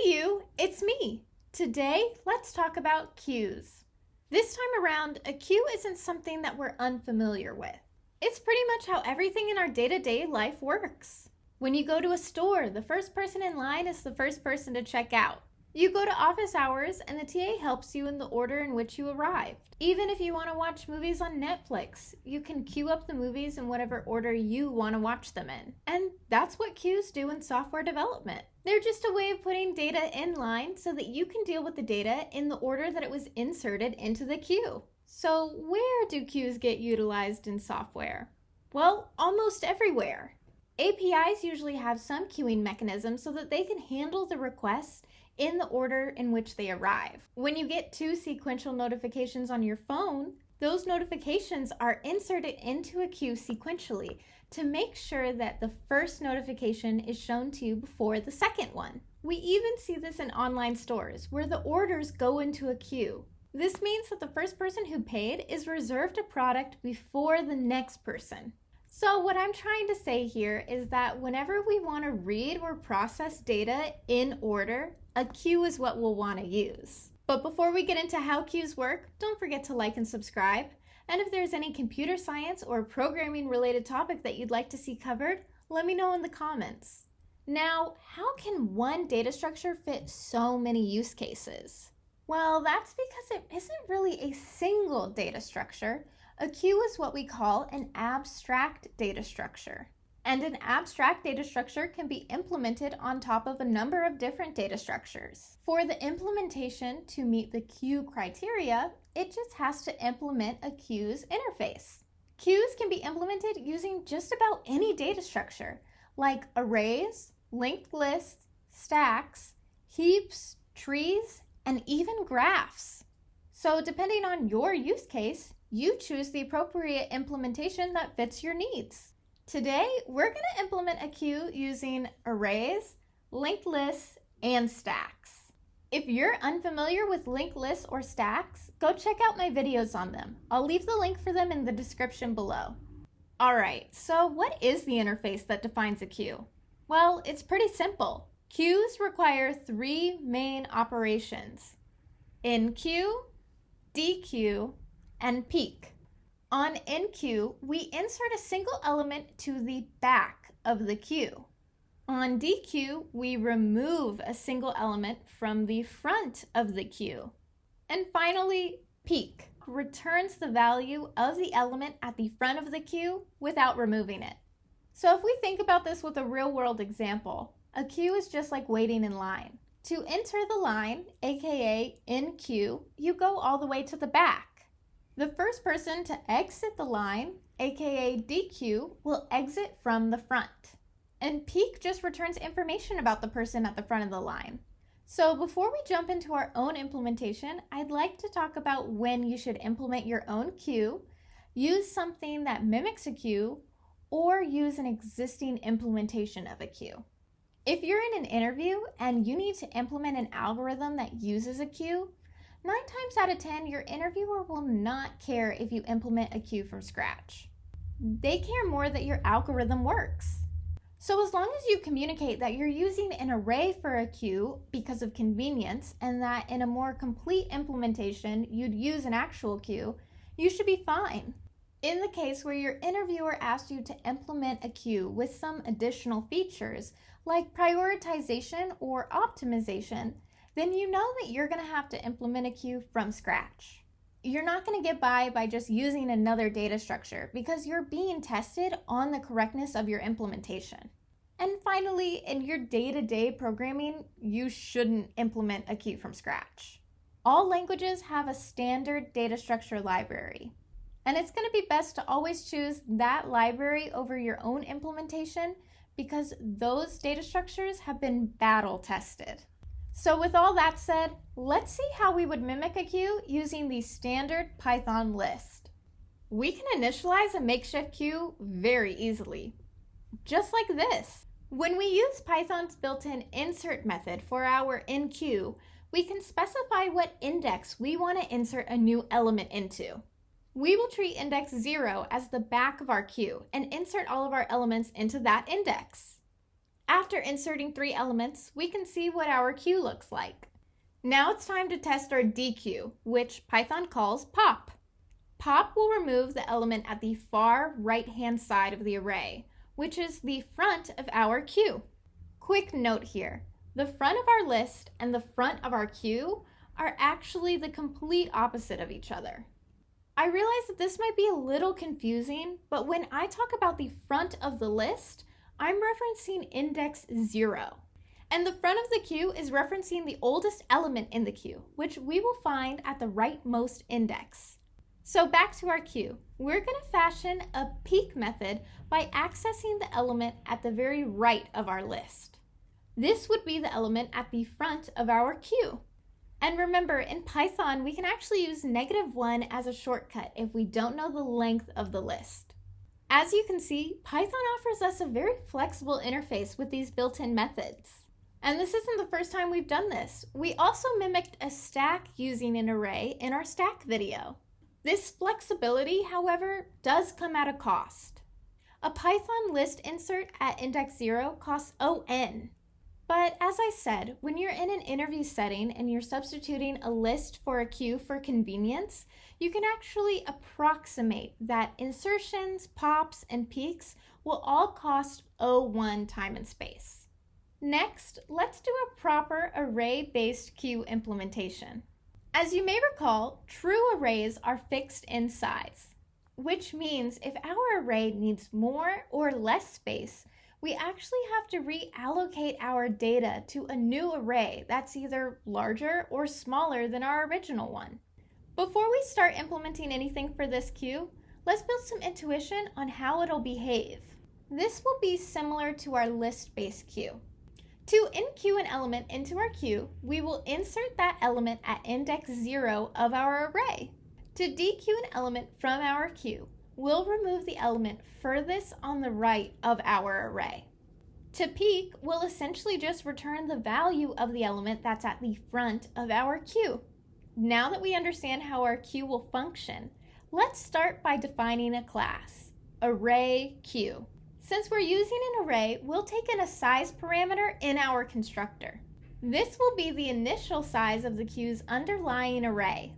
you, it's me. Today, let's talk about queues. This time around, a queue isn't something that we're unfamiliar with. It's pretty much how everything in our day-to-day life works. When you go to a store, the first person in line is the first person to check out. You go to office hours and the TA helps you in the order in which you arrived. Even if you want to watch movies on Netflix, you can queue up the movies in whatever order you want to watch them in. And that's what queues do in software development. They're just a way of putting data in line so that you can deal with the data in the order that it was inserted into the queue. So where do queues get utilized in software? Well, almost everywhere. APIs usually have some queuing mechanisms so that they can handle the requests in the order in which they arrive. When you get 2 sequential notifications on your phone, those notifications are inserted into a queue sequentially to make sure that the first notification is shown to you before the second one. We even see this in online stores where the orders go into a queue. This means that the first person who paid is reserved a product before the next person. So what I'm trying to say here is that whenever we want to read or process data in order, a queue is what we'll want to use. But before we get into how queues work, don't forget to like and subscribe. And if there's any computer science or programming related topic that you'd like to see covered, let me know in the comments. Now, how can one data structure fit so many use cases? Well, that's because it isn't really a single data structure. A queue is what we call an abstract data structure. And an abstract data structure can be implemented on top of a number of different data structures. For the implementation to meet the queue criteria, it just has to implement a queues interface. Queues can be implemented using just about any data structure, like arrays, linked lists, stacks, heaps, trees, and even graphs. So depending on your use case, you choose the appropriate implementation that fits your needs. Today, we're going to implement a queue using arrays, linked lists, and stacks. If you're unfamiliar with linked lists or stacks, go check out my videos on them. I'll leave the link for them in the description below. Alright, so what is the interface that defines a queue? Well, it's pretty simple. Queues require 3 main operations: enqueue, dequeue, and peek. On enqueue, we insert a single element to the back of the queue. On dequeue, we remove a single element from the front of the queue. And finally, peek returns the value of the element at the front of the queue without removing it. So if we think about this with a real-world example, a queue is just like waiting in line. To enter the line, aka enqueue, you go all the way to the back. The first person to exit the line, aka dequeue, will exit from the front. And peek just returns information about the person at the front of the line. So before we jump into our own implementation, I'd like to talk about when you should implement your own queue, use something that mimics a queue, or use an existing implementation of a queue. If you're in an interview and you need to implement an algorithm that uses a queue, 9 times out of 10, your interviewer will not care if you implement a queue from scratch. They care more that your algorithm works. So as long as you communicate that you're using an array for a queue because of convenience and that in a more complete implementation you'd use an actual queue, you should be fine. In the case where your interviewer asks you to implement a queue with some additional features like prioritization or optimization, then you know that you're going to have to implement a queue from scratch. You're not going to get by just using another data structure because you're being tested on the correctness of your implementation. And finally, in your day-to-day programming, you shouldn't implement a queue from scratch. All languages have a standard data structure library, and it's going to be best to always choose that library over your own implementation because those data structures have been battle tested. So with all that said, let's see how we would mimic a queue using the standard Python list. We can initialize a makeshift queue very easily, just like this. When we use Python's built-in insert method for our enqueue, we can specify what index we want to insert a new element into. We will treat index 0 as the back of our queue and insert all of our elements into that index. After inserting 3 elements, we can see what our queue looks like. Now it's time to test our dequeue, which Python calls pop. Pop will remove the element at the far right-hand side of the array, which is the front of our queue. Quick note here, the front of our list and the front of our queue are actually the complete opposite of each other. I realize that this might be a little confusing, but when I talk about the front of the list, I'm referencing index 0. And the front of the queue is referencing the oldest element in the queue, which we will find at the rightmost index. So back to our queue, we're going to fashion a peek method by accessing the element at the very right of our list. This would be the element at the front of our queue. And remember, in Python, we can actually use -1 as a shortcut if we don't know the length of the list. As you can see, Python offers us a very flexible interface with these built-in methods. And this isn't the first time we've done this. We also mimicked a stack using an array in our stack video. This flexibility, however, does come at a cost. A Python list insert at index 0 costs ON. But as I said, when you're in an interview setting and you're substituting a list for a queue for convenience, you can actually approximate that insertions, pops, and peeks will all cost O1 time and space. Next, let's do a proper array-based queue implementation. As you may recall, true arrays are fixed in size, which means if our array needs more or less space, we actually have to reallocate our data to a new array that's either larger or smaller than our original one. Before we start implementing anything for this queue, let's build some intuition on how it'll behave. This will be similar to our list-based queue. To enqueue an element into our queue, we will insert that element at index 0 of our array. To dequeue an element from our queue, we'll remove the element furthest on the right of our array. To peek, we'll essentially just return the value of the element that's at the front of our queue. Now that we understand how our queue will function, let's start by defining a class, arrayQueue. Since we're using an array, we'll take in a size parameter in our constructor. This will be the initial size of the queue's underlying array.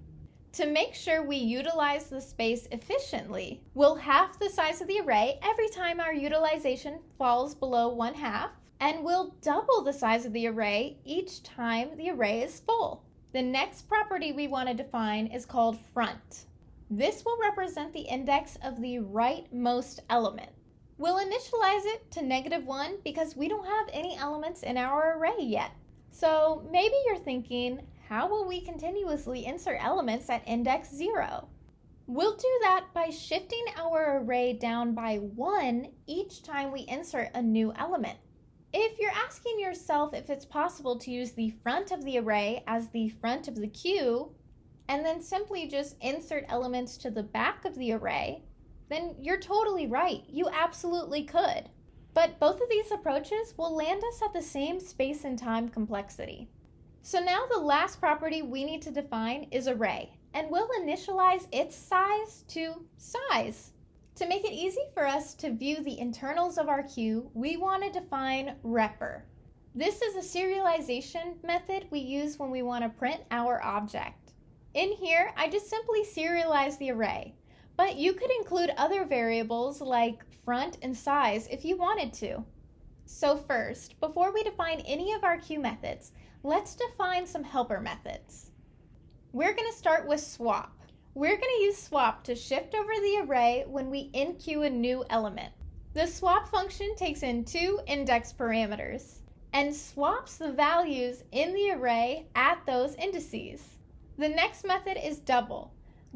To make sure we utilize the space efficiently, we'll half the size of the array every time our utilization falls below 1/2, and we'll double the size of the array each time the array is full. The next property we want to define is called front. This will represent the index of the rightmost element. We'll initialize it to -1 because we don't have any elements in our array yet. So maybe you're thinking, how will we continuously insert elements at index 0? We'll do that by shifting our array down by 1 each time we insert a new element. If you're asking yourself if it's possible to use the front of the array as the front of the queue, and then simply just insert elements to the back of the array, then you're totally right. You absolutely could. But both of these approaches will land us at the same space and time complexity. So now the last property we need to define is array, and we'll initialize its size to size. To make it easy for us to view the internals of our queue, we want to define repr. This is a serialization method we use when we want to print our object. In here, I just simply serialize the array. But you could include other variables like front and size if you wanted to. So first, before we define any of our queue methods, let's define some helper methods. We're going to start with swap. We're going to use swap to shift over the array when we enqueue a new element. The swap function takes in 2 index parameters and swaps the values in the array at those indices. The next method is double.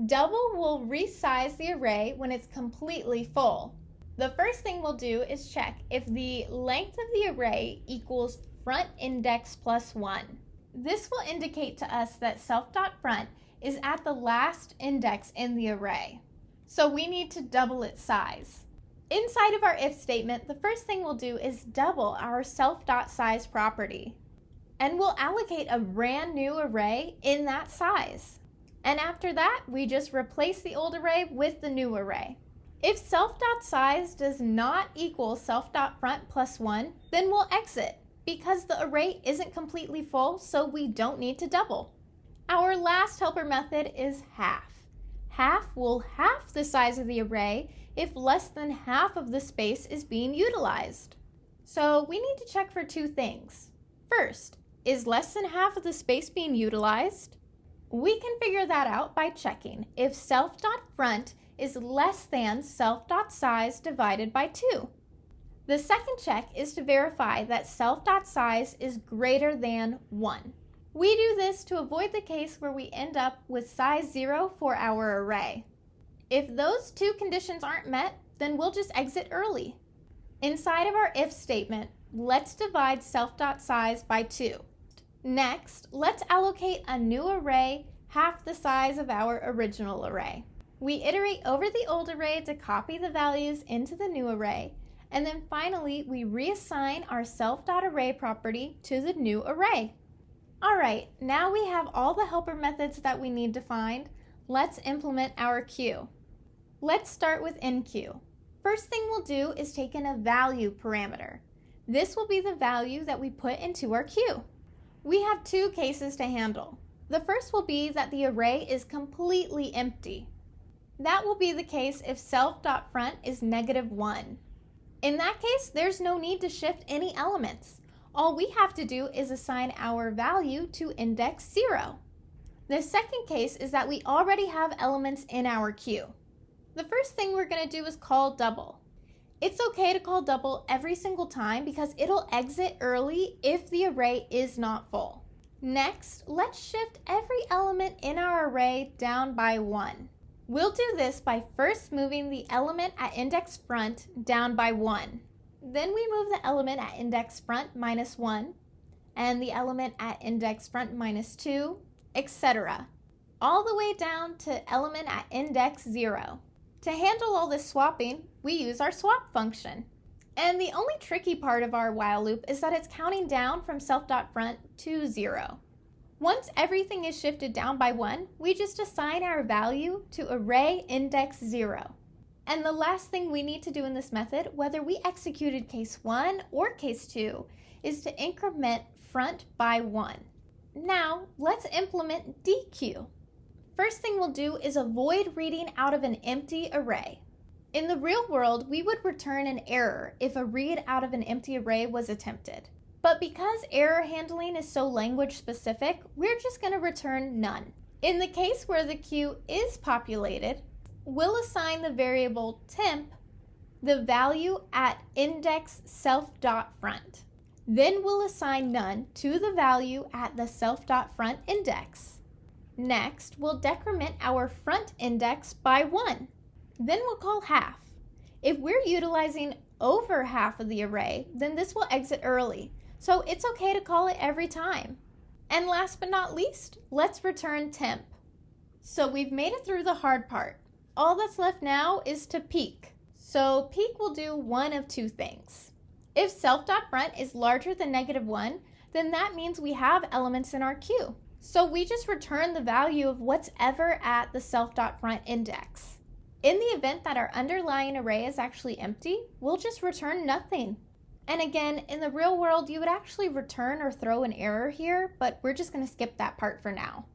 Double will resize the array when it's completely full. The first thing we'll do is check if the length of the array equals front index plus 1. This will indicate to us that self.front is at the last index in the array. So we need to double its size. Inside of our if statement, the first thing we'll do is double our self.size property. And we'll allocate a brand new array in that size. And after that, we just replace the old array with the new array. If self.size does not equal self.front plus 1, then we'll exit because the array isn't completely full, so we don't need to double. Our last helper method is half. Half will half the size of the array if less than half of the space is being utilized. So we need to check for two things. First, is less than half of the space being utilized? We can figure that out by checking if self.front is less than self.size divided by 2. The second check is to verify that self.size is greater than 1. We do this to avoid the case where we end up with size 0 for our array. If those two conditions aren't met, then we'll just exit early. Inside of our if statement, let's divide self.size by 2. Next, let's allocate a new array half the size of our original array. We iterate over the old array to copy the values into the new array, and then finally we reassign our self.array property to the new array. Alright, now we have all the helper methods that we need to find. Let's implement our queue. Let's start with enqueue. First thing we'll do is take in a value parameter. This will be the value that we put into our queue. We have two cases to handle. The first will be that the array is completely empty. That will be the case if self.front is -1. In that case, there's no need to shift any elements. All we have to do is assign our value to index 0. The second case is that we already have elements in our queue. The first thing we're going to do is call double. It's okay to call double every single time because it'll exit early if the array is not full. Next, let's shift every element in our array down by 1. We'll do this by first moving the element at index front down by 1. Then we move the element at index front -1, and the element at index front -2, etc. All the way down to element at index 0. To handle all this swapping, we use our swap function. And the only tricky part of our while loop is that it's counting down from self.front to 0. Once everything is shifted down by 1, we just assign our value to array index 0. And the last thing we need to do in this method, whether we executed case 1 or case 2, is to increment front by 1. Now, let's implement dequeue. First thing we'll do is avoid reading out of an empty array. In the real world, we would return an error if a read out of an empty array was attempted. But because error handling is so language specific, we're just going to return none. In the case where the queue is populated, we'll assign the variable temp the value at index self.front. Then we'll assign none to the value at the self.front index. Next, we'll decrement our front index by 1. Then we'll call half. If we're utilizing over half of the array, then this will exit early, so it's okay to call it every time. And last but not least, let's return temp. So we've made it through the hard part. All that's left now is to peek. So peek will do one of two things. If self.front is larger than -1, then that means we have elements in our queue. So we just return the value of what's ever at the self.front index. In the event that our underlying array is actually empty, we'll just return nothing. And again, in the real world, you would actually return or throw an error here, but we're just going to skip that part for now.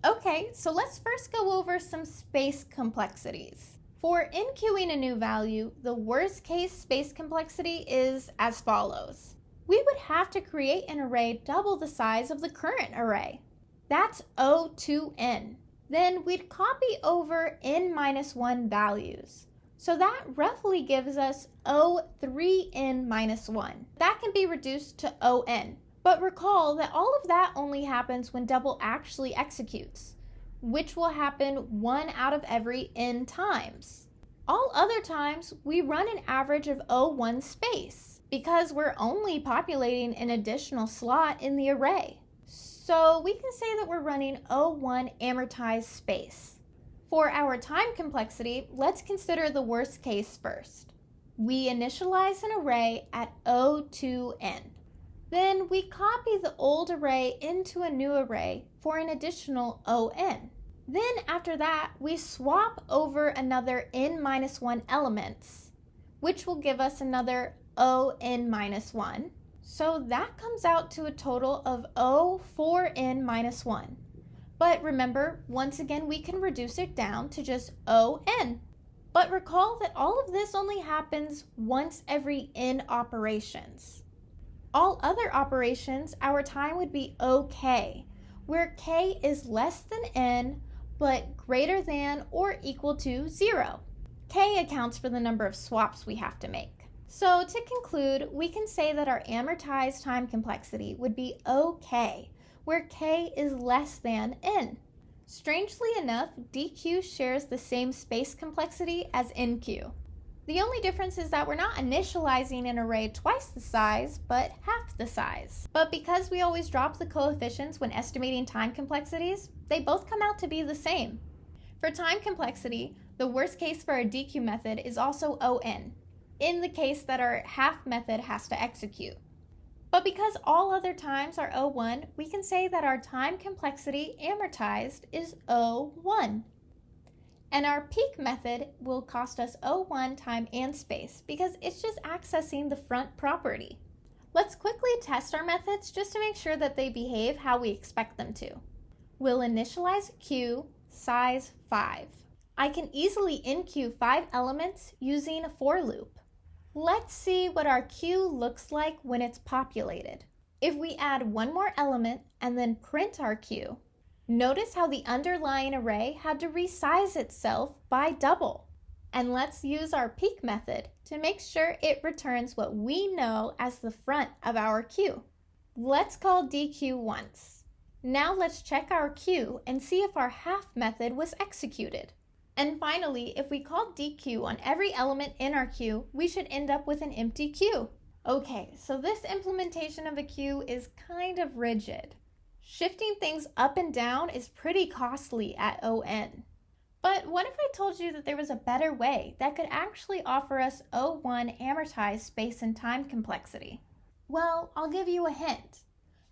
Okay, so let's first go over some space complexities. For enqueuing a new value, the worst case space complexity is as follows. We would have to create an array double the size of the current array. That's O2n. Then we'd copy over n-1 values. So that roughly gives us O3n-1. That can be reduced to On. But recall that all of that only happens when double actually executes, which will happen 1 out of every n times. All other times, we run an average of O1 space because we're only populating an additional slot in the array. So we can say that we're running O1 amortized space. For our time complexity, let's consider the worst case first. We initialize an array at O2n. Then we copy the old array into a new array for an additional On. Then after that, we swap over another n-1 elements, which will give us another O(n-1). So that comes out to a total of O(4n-1). But remember, once again, we can reduce it down to just O(n). But recall that all of this only happens once every n operations. All other operations, our time would be OK, where k is less than n, but greater than or equal to 0. K accounts for the number of swaps we have to make. So to conclude, we can say that our amortized time complexity would be OK, where k is less than n. Strangely enough, dq shares the same space complexity as nq. The only difference is that we're not initializing an array twice the size, but half the size. But because we always drop the coefficients when estimating time complexities, they both come out to be the same. For time complexity, the worst case for our dq method is also on, in the case that our half method has to execute. But because all other times are O1, we can say that our time complexity amortized is O1. And our peak method will cost us O1 time and space because it's just accessing the front property. Let's quickly test our methods just to make sure that they behave how we expect them to. We'll initialize a queue, size 5. I can easily enqueue 5 elements using a for loop. Let's see what our queue looks like when it's populated. If we add one more element and then print our queue, notice how the underlying array had to resize itself by double. And let's use our peak method to make sure it returns what we know as the front of our queue. Let's call dq once. Now let's check our queue and see if our half method was executed. And finally, if we call dq on every element in our queue, we should end up with an empty queue. Okay, so this implementation of a queue is kind of rigid. Shifting things up and down is pretty costly at on. But what if I told you that there was a better way that could actually offer us O1 amortized space and time complexity? Well, I'll give you a hint.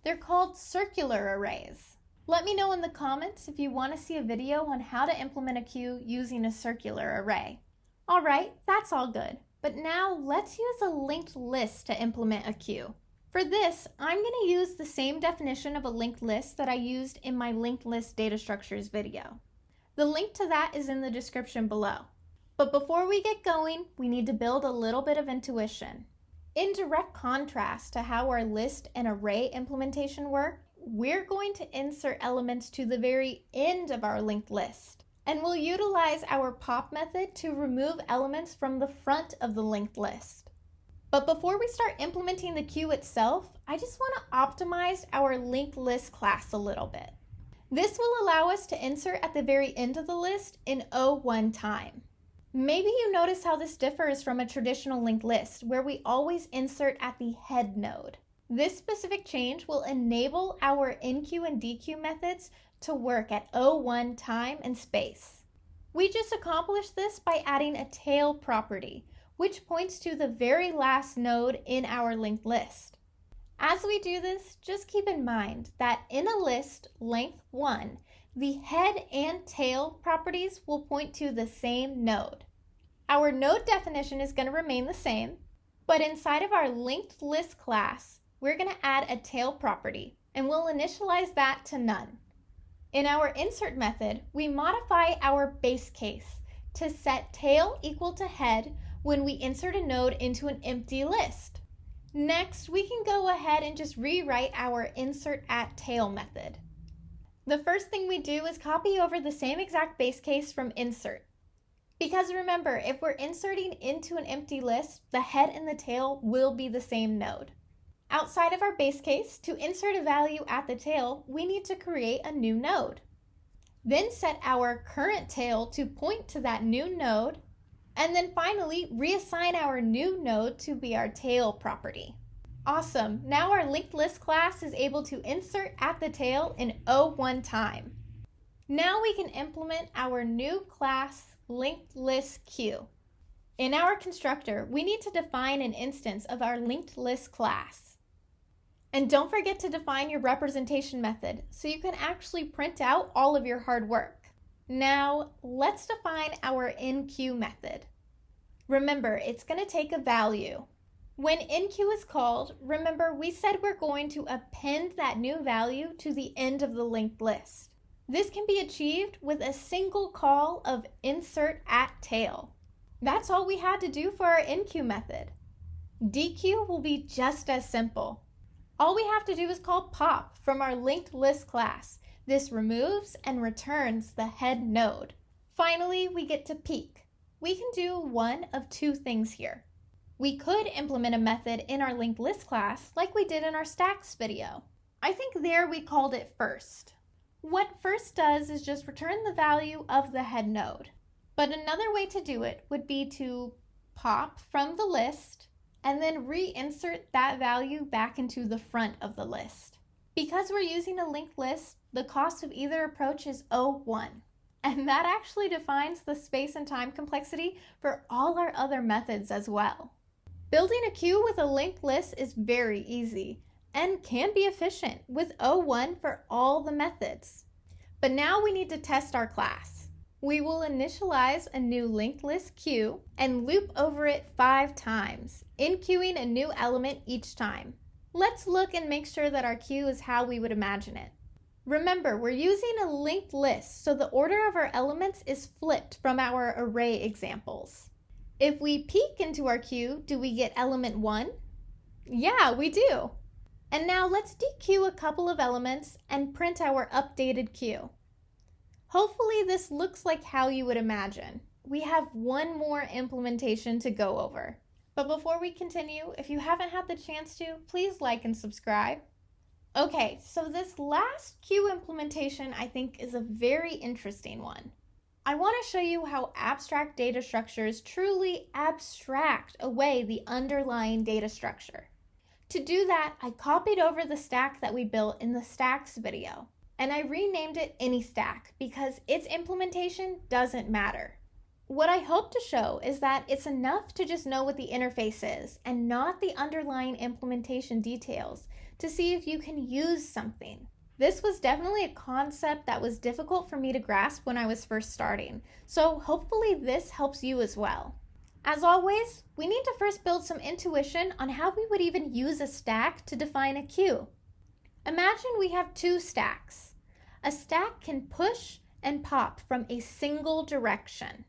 They're called circular arrays. Let me know in the comments if you want to see a video on how to implement a queue using a circular array. Alright, that's all good. But now let's use a linked list to implement a queue. For this, I'm going to use the same definition of a linked list that I used in my linked list data structures video. The link to that is in the description below. But before we get going, we need to build a little bit of intuition. In direct contrast to how our list and array implementation work, we're going to insert elements to the very end of our linked list. And we'll utilize our pop method to remove elements from the front of the linked list. But before we start implementing the queue itself, I just want to optimize our linked list class a little bit. This will allow us to insert at the very end of the list in O1 time. Maybe you notice how this differs from a traditional linked list where we always insert at the head node. This specific change will enable our enqueue and dequeue methods to work at O1 time and space. We just accomplished this by adding a tail property, which points to the very last node in our linked list. As we do this, just keep in mind that in a list length 1, the head and tail properties will point to the same node. Our node definition is going to remain the same, but inside of our linked list class, we're going to add a tail property, and we'll initialize that to none. In our insert method, we modify our base case to set tail equal to head when we insert a node into an empty list. Next, we can go ahead and just rewrite our insert at tail method. The first thing we do is copy over the same exact base case from insert. Because remember, if we're inserting into an empty list, the head and the tail will be the same node. Outside of our base case, to insert a value at the tail, we need to create a new node. Then set our current tail to point to that new node, and then finally reassign our new node to be our tail property. Awesome, now our linked list class is able to insert at the tail in O1 time. Now we can implement our new class linked list queue. In our constructor, we need to define an instance of our linked list class. And don't forget to define your representation method so you can actually print out all of your hard work. Now, let's define our enqueue method. Remember, it's going to take a value. When enqueue is called, remember we said we're going to append that new value to the end of the linked list. This can be achieved with a single call of insert@tail. That's all we had to do for our enqueue method. dequeue will be just as simple. All we have to do is call pop from our linked list class. This removes and returns the head node. Finally, we get to peek. We can do one of two things here. We could implement a method in our linked list class like we did in our stacks video. I think there we called it first. What first does is just return the value of the head node. But another way to do it would be to pop from the list and then reinsert that value back into the front of the list. Because we're using a linked list, the cost of either approach is 0(1). And that actually defines the space and time complexity for all our other methods as well. Building a queue with a linked list is very easy and can be efficient with 0(1) for all the methods. But now we need to test our class. We will initialize a new linked list queue and loop over it 5 times, enqueuing a new element each time. Let's look and make sure that our queue is how we would imagine it. Remember, we're using a linked list, so the order of our elements is flipped from our array examples. If we peek into our queue, do we get element 1? Yeah, we do. And now let's dequeue a couple of elements and print our updated queue. Hopefully this looks like how you would imagine. We have one more implementation to go over. But before we continue, if you haven't had the chance to, please like and subscribe. Okay, so this last queue implementation I think is a very interesting one. I want to show you how abstract data structures truly abstract away the underlying data structure. To do that, I copied over the stack that we built in the stacks video, and I renamed it AnyStack because its implementation doesn't matter. What I hope to show is that it's enough to just know what the interface is and not the underlying implementation details to see if you can use something. This was definitely a concept that was difficult for me to grasp when I was first starting, so hopefully this helps you as well. As always, we need to first build some intuition on how we would even use a stack to define a queue. Imagine we have 2 stacks. A stack can push and pop from a single direction.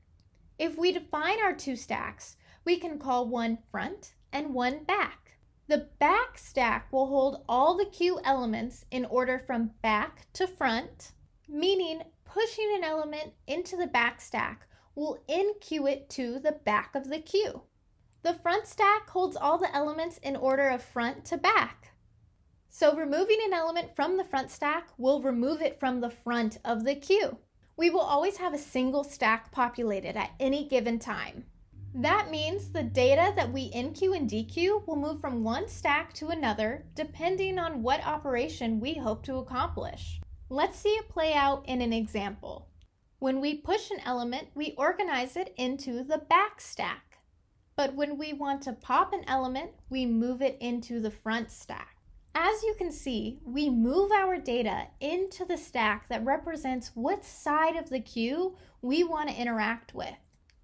If we define our 2 stacks, we can call one front and one back. The back stack will hold all the queue elements in order from back to front, meaning pushing an element into the back stack will enqueue it to the back of the queue. The front stack holds all the elements in order of front to back. So removing an element from the front stack will remove it from the front of the queue. We will always have a single stack populated at any given time. That means the data that we enqueue and dequeue will move from one stack to another depending on what operation we hope to accomplish. Let's see it play out in an example. When we push an element, we organize it into the back stack. But when we want to pop an element, we move it into the front stack. As you can see, we move our data into the stack that represents what side of the queue we want to interact with.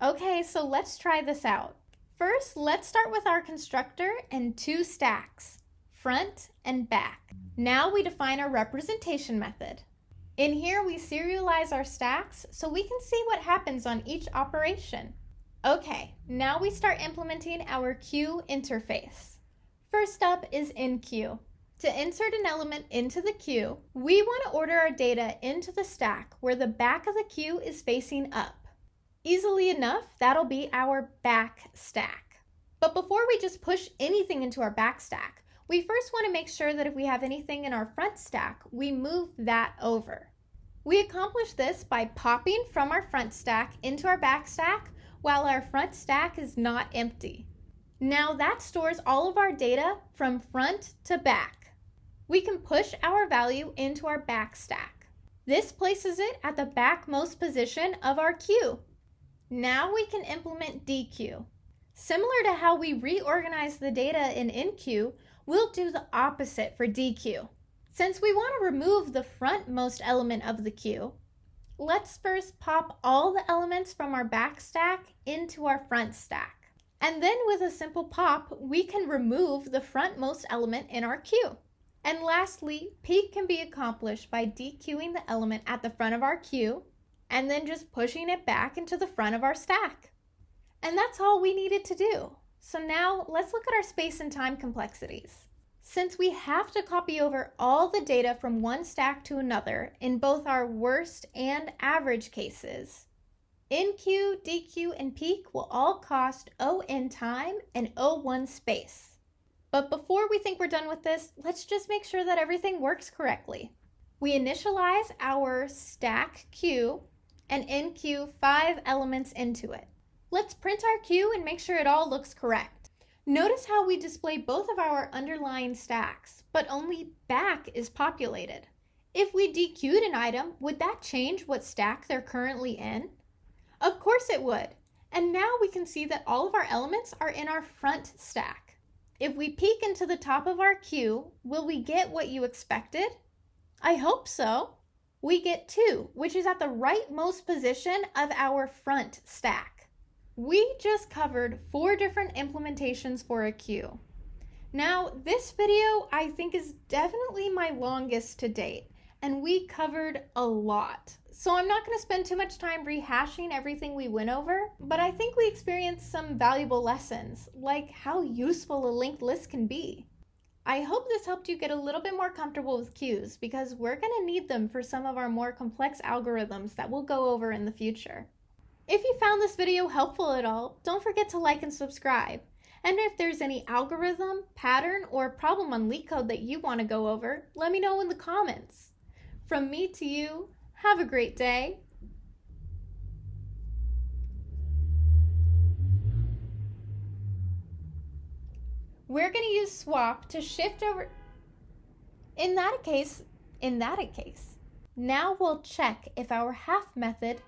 Okay, so let's try this out. First, let's start with our constructor and 2 stacks, front and back. Now we define our representation method. In here, we serialize our stacks so we can see what happens on each operation. Okay, now we start implementing our queue interface. First up is enqueue. To insert an element into the queue, we want to order our data into the stack where the back of the queue is facing up. Easily enough, that'll be our back stack. But before we just push anything into our back stack, we first want to make sure that if we have anything in our front stack, we move that over. We accomplish this by popping from our front stack into our back stack while our front stack is not empty. Now that stores all of our data from front to back. We can push our value into our back stack. This places it at the backmost position of our queue. Now we can implement dequeue. Similar to how we reorganize the data in enqueue, we'll do the opposite for dequeue. Since we want to remove the frontmost element of the queue, Let's first pop all the elements from our back stack into our front stack. And then with a simple pop, we can remove the frontmost element in our queue. And lastly, peek can be accomplished by dequeuing the element at the front of our queue and then just pushing it back into the front of our stack. And that's all we needed to do. So now let's look at our space and time complexities. Since we have to copy over all the data from one stack to another in both our worst and average cases, enqueue, dequeue, and peek will all cost O in time and O1 space. But before we think we're done with this, let's just make sure that everything works correctly. We initialize our stack queue and enqueue 5 elements into it. Let's print our queue and make sure it all looks correct. Notice how we display both of our underlying stacks, but only back is populated. If we dequeued an item, would that change what stack they're currently in? Of course it would. And now we can see that all of our elements are in our front stack. If we peek into the top of our queue, will we get what you expected? I hope so. We get 2, which is at the rightmost position of our front stack. We just covered 4 different implementations for a queue. Now, this video I think is definitely my longest to date, and we covered a lot. So I'm not going to spend too much time rehashing everything we went over, but I think we experienced some valuable lessons, like how useful a linked list can be. I hope this helped you get a little bit more comfortable with queues, because we're going to need them for some of our more complex algorithms that we'll go over in the future. If you found this video helpful at all, don't forget to like and subscribe. And if there's any algorithm, pattern, or problem on LeetCode that you want to go over, let me know in the comments. From me to you, have a great day. We're going to use swap to shift over. In that case, now we'll check if our half method